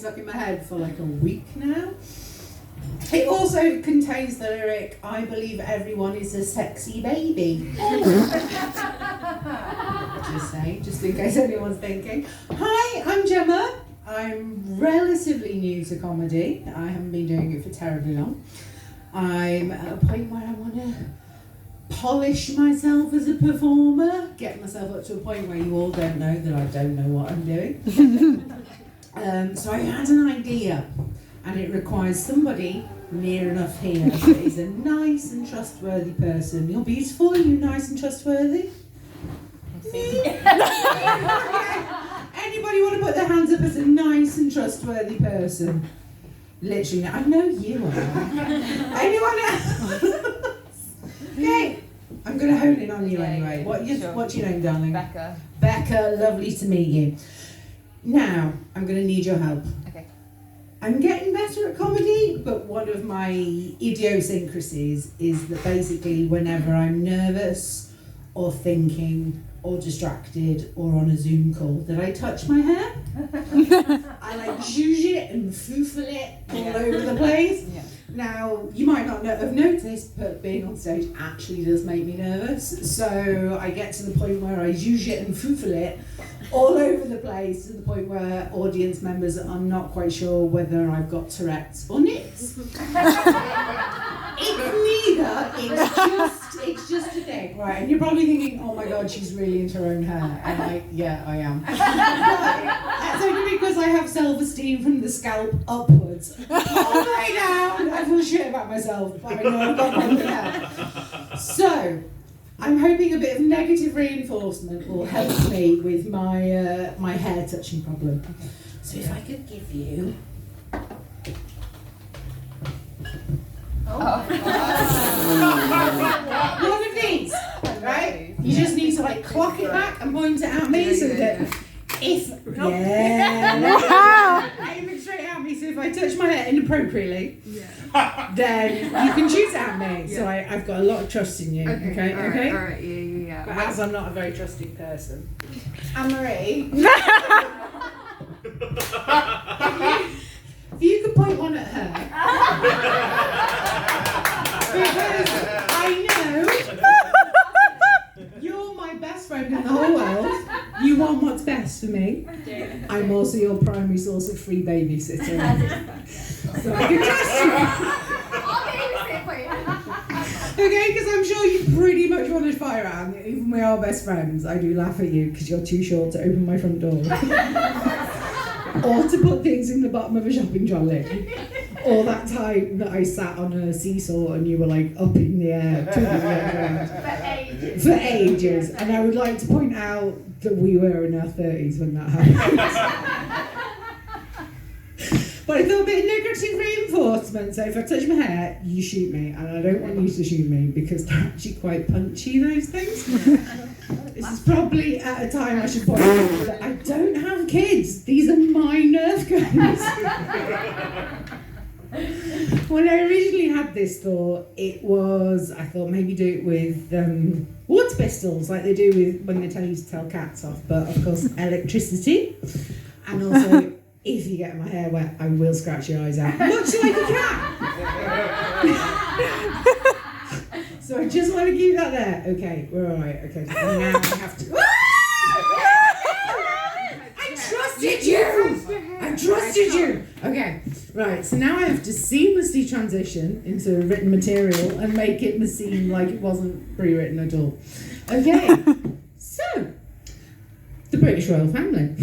stuck in my head for like a week now. It also contains the lyric, I believe everyone is a sexy baby. Just saying, just in case anyone's thinking. Hi, I'm Gemma. I'm relatively new to comedy. I haven't been doing it for terribly long. I'm at a point where I want to polish myself as a performer, get myself up to a point where you all don't know that I don't know what I'm doing. So I had an idea, and it requires somebody near enough here that is a nice and trustworthy person. You're beautiful, are you nice and trustworthy? Anybody want to put their hands up as a nice and trustworthy person? Literally, I know you are. Anyone else? Okay, I'm going to hone in on you anyway. What's your name, darling? Becca. Becca, lovely to meet you. Now, I'm going to need your help. Okay. I'm getting better at comedy, but one of my idiosyncrasies is that basically whenever I'm nervous or thinking or distracted or on a Zoom call, that I touch my hair. I like zhuzh it and foofle it all over the place. Yeah. Now, you might not have noticed, but being on stage actually does make me nervous. So I get to the point where I zhuzh it and foofle it all over the place, to the point where audience members are not quite sure whether I've got Tourette's or nits. It's neither, it's just a thing, right? And you're probably thinking, oh my God, she's really into her own hair. And yeah, I am. But that's only because I have self-esteem from the scalp upwards. All the way down, I feel shit about myself, but I know I've got my hair. So, I'm hoping a bit of negative reinforcement will help me with my my hair touching problem. So if I could give you... one of these, right? You just need to like clock it back and point it at me so that if... aiming straight at me, so if I touch my hair inappropriately, then you can shoot at me. So I've got a lot of trust in you. Okay. Alright, yeah. But as I'm not a very trusting person. Anne-Marie, if you could point one at her. Because I know you're my best friend in the whole world. You want what's best for me. I'm also your primary source of free babysitting. So I can trust you. I'll babysit for you. Okay, because I'm sure you pretty much want to fire at me. Even we are best friends, I do laugh at you because you're too short to open my front door. Or to put things in the bottom of a shopping trolley. Or that time that I sat on a seesaw and you were like up in the air, For ages. And I would like to point out that we were in our 30s when that happened. But I thought a bit of negative reinforcement, so if I touch my hair, you shoot me, and I don't want you to shoot me because they're actually quite punchy, those things. This is probably at a time I should point out that I don't have kids. These are my Nerf guns. When I originally had this thought, I thought maybe do it with water pistols, like they do with when they tell you to tell cats off, but of course electricity, and also if you get my hair wet, I will scratch your eyes out, much like a cat. So I just want to keep that there. Okay, we're all right. Okay, so now I have to. I trusted you. Okay, right. So now I have to seamlessly transition into written material and make it seem like it wasn't pre-written at all. Okay, so the British royal family.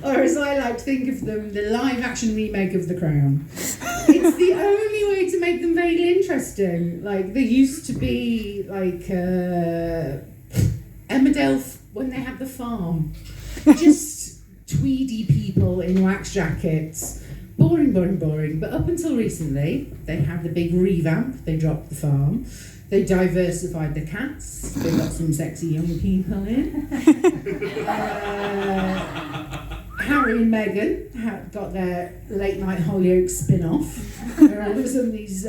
Or as I like to think of them, the live-action remake of The Crown. It's the only way to make them vaguely interesting. Like, there used to be, like, Emmerdale when they had the farm. Just tweedy people in wax jackets. Boring. But up until recently, they had the big revamp. They dropped the farm. They diversified the cats. They got some sexy young people in. Harry and Meghan got their late night Hollyoaks spin-off. Where all of a sudden these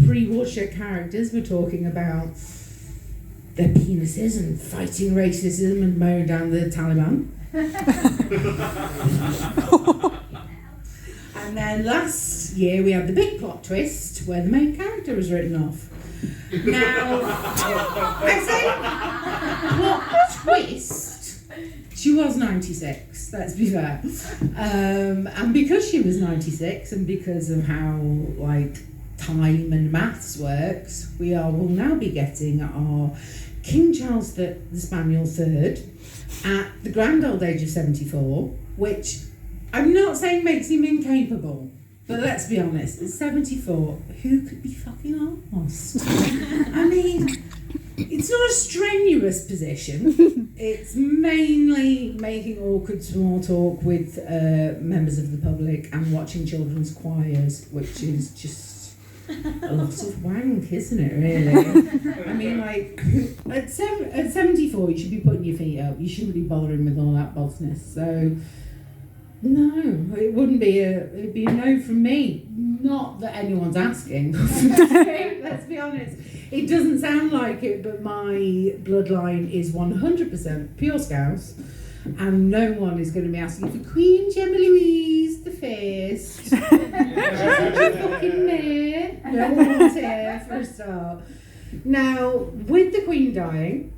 pre-Watershed characters were talking about their penises and fighting racism and mowing down the Taliban. And then last year we had the big plot twist where the main character was written off. Now, I say plot twist. She was 96, let's be fair. And because she was 96 and because of how like time and maths works, will now be getting our King Charles the Spaniel III at the grand old age of 74, which I'm not saying makes him incapable, but let's be honest, at 74, who could be fucking arsed? I mean, it's not a strenuous position. It's mainly making awkward small talk with members of the public and watching children's choirs, which is just a lot of wank, isn't it, really? I mean, like, at 74, you should be putting your feet up. You shouldn't be bothering with all that bossness. So, no, it'd be a no from me. Not that anyone's asking. Let's be honest. It doesn't sound like it, but my bloodline is 100% pure Scouse. And no one is going to be asking for Queen Gemma Louise the First. She's such a fucking mare. No one wants her for a start. Now, with the Queen dying,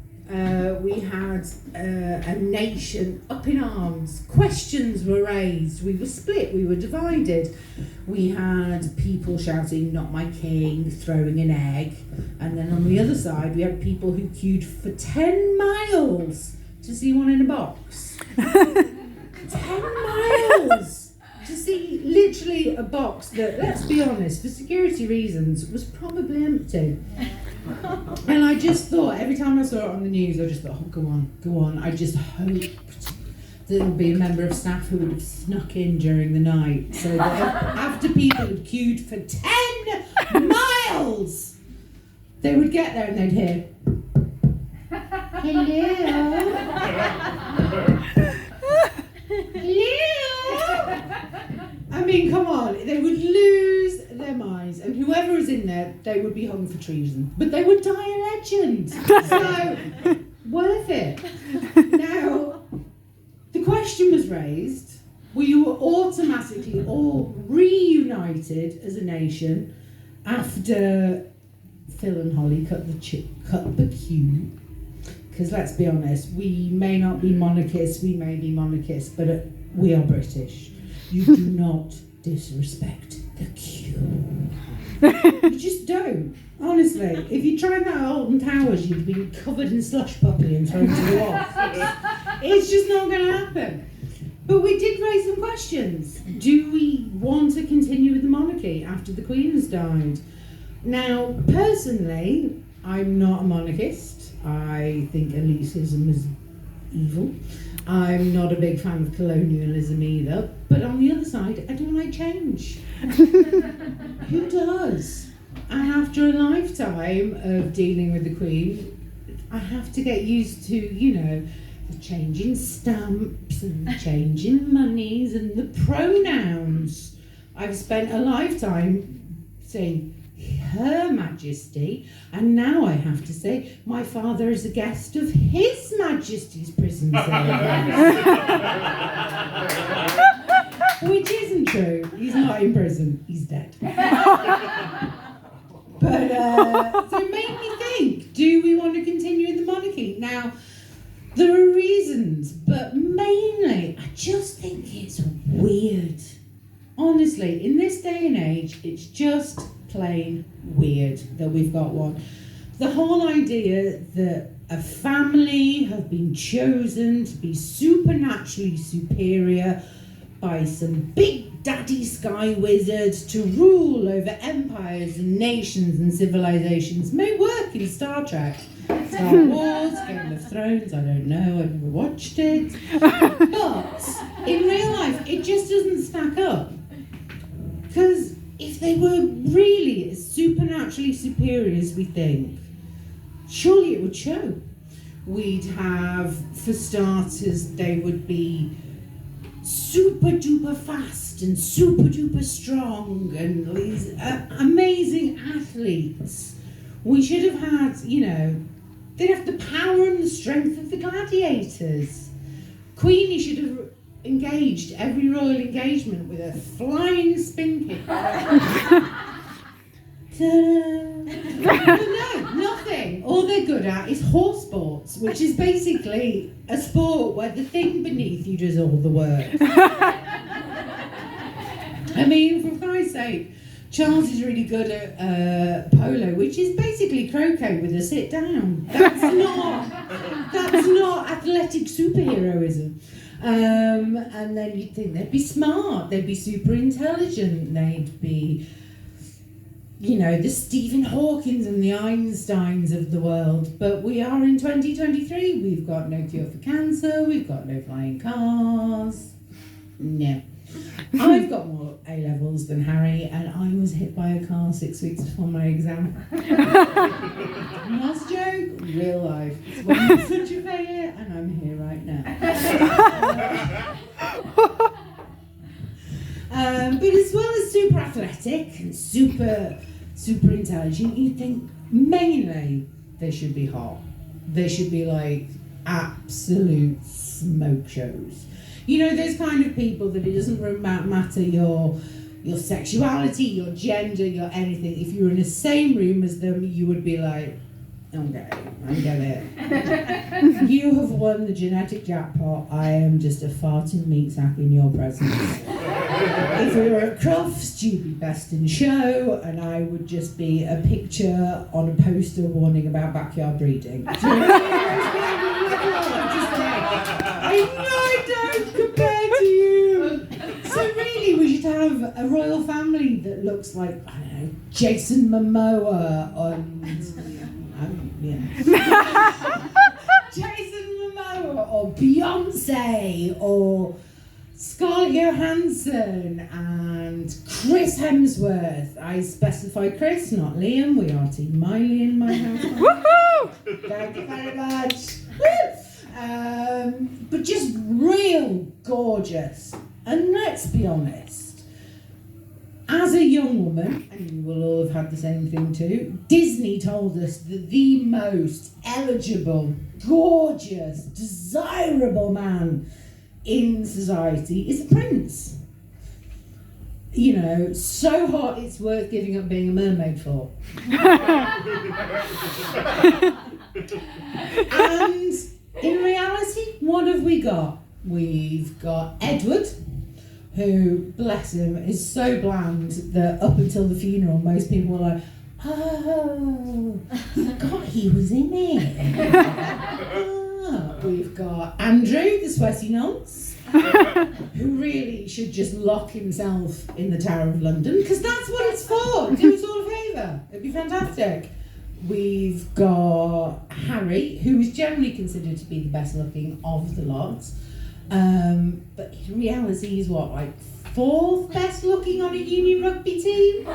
we had a nation up in arms. Questions were raised. We were split. We were divided. We had people shouting, "Not my king," throwing an egg. And then on the other side, we had people who queued for 10 miles to see one in a box. 10 miles to see literally a box that, let's be honest, for security reasons, was probably empty. And I just thought, every time I saw it on the news, I just thought, oh, go on. I just hoped there would be a member of staff who would have snuck in during the night so that after people had queued for 10 miles, they would get there and they'd hear, "Hello? Hello?" I mean, come on, they would lose their minds, and whoever was in there, they would be hung for treason. But they would die a legend. So, worth it. Now, the question was raised. We were automatically all reunited as a nation after Phil and Holly cut the queue. Because let's be honest, we may not be monarchists, we may be monarchists, but we are British. You do not disrespect the queue. You just don't. Honestly, if you tried that at Alton Towers, you'd be covered in slush puppy and thrown to the wall. It's just not going to happen. But we did raise some questions. Do we want to continue with the monarchy after the Queen has died? Now, personally, I'm not a monarchist. I think elitism is evil. I'm not a big fan of colonialism either. But on the other side, I don't like change. Who does? And after a lifetime of dealing with the Queen, I have to get used to, the changing stamps and the changing monies and the pronouns. I've spent a lifetime saying Her Majesty, and now I have to say my father is a guest of His Majesty's prison service. Which isn't true. He's not in prison, he's dead. But so it made me think, do we want to continue in the monarchy? Now, there are reasons, but mainly I just think it's weird. Honestly, in this day and age, it's just plain weird that we've got one. The whole idea that a family have been chosen to be supernaturally superior by some big daddy sky wizards to rule over empires and nations and civilizations may work in Star Trek. Star Wars, Game of Thrones, I don't know, I've never watched it. But in real life, it just doesn't stack up. Because if they were really as supernaturally superior as we think, surely it would show. We'd have, for starters, they would be super duper fast and super duper strong and these amazing athletes. We should have had, they'd have the power and the strength of the gladiators. Queenie should have engaged every royal engagement with a flying spin kick. But no, nothing. All they're good at is horse sports, which is basically a sport where the thing beneath you does all the work. I mean, for Christ's sake, Charles is really good at polo, which is basically croquet with a sit down. That's not athletic superheroism. And then you'd think they'd be smart, they'd be super intelligent, they'd be, you know, the Stephen Hawkings and the Einsteins of the world. But we are in 2023. We've got no cure for cancer. We've got no flying cars. No. I've got more A-levels than Harry, and I was hit by a car 6 weeks before my exam. Last joke, real life. It's when I'm such a failure, and I'm here right now. But as well as super athletic and super intelligent, you think mainly they should be hot. They should be like absolute smoke shows. You know, those kind of people that it doesn't matter your sexuality, your gender, your anything. If you were in the same room as them, you would be like, okay, I get it. You have won the genetic jackpot. I am just a farting meat sack in your presence. If we were at Crofts, you'd be best in show, and I would just be a picture on a poster warning about backyard breeding. I know I don't compare to you. So really, we should have a royal family that looks like, I don't know, Jason Momoa Jason Momoa or Beyonce or Scarlett Johansson and Chris Hemsworth. I specify Chris, not Liam. We are Team Miley in my house. Woohoo! Thank you very much. But just real gorgeous. And let's be honest, as a young woman, and you will all have had the same thing too, Disney told us that the most eligible, gorgeous, desirable man in society is a prince. You know, so hot it's worth giving up being a mermaid for. And in reality, what have we got? We've got Edward, who, bless him, is so bland that up until the funeral, most people were like, oh, I forgot he was in it. We've got Andrew, the sweaty nonce, who really should just lock himself in the Tower of London, because that's what it's for. Do us all a favour. It'd be fantastic. We've got Harry, who is generally considered to be the best looking of the lot. But in reality, he's what, like fourth best looking on a uni rugby team?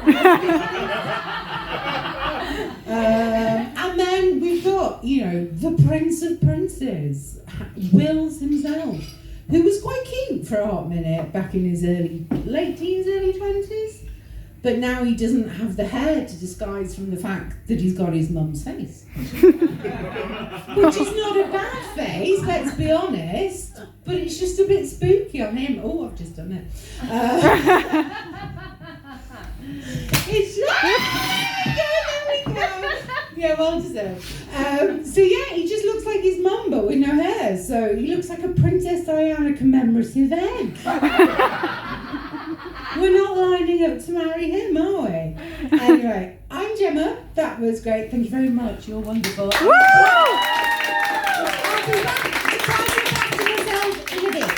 And then we've got, you know, the Prince of Princes, Wills himself, who was quite cute for a hot minute back in his late teens, early 20s. But now he doesn't have the hair to disguise from the fact that he's got his mum's face. Which is not a bad face, let's be honest, but it's just a bit spooky on him. Oh, I've just done it. It's there we go. Yeah, well deserved. So yeah, he just looks like his mum, but with no hair. So he looks like a Princess Diana commemorative egg. We're not lining up to marry him, are we? Anyway, I'm Gemma. That was great. Thank you very much. You're wonderful. Woo! I'll be back to myself in a bit.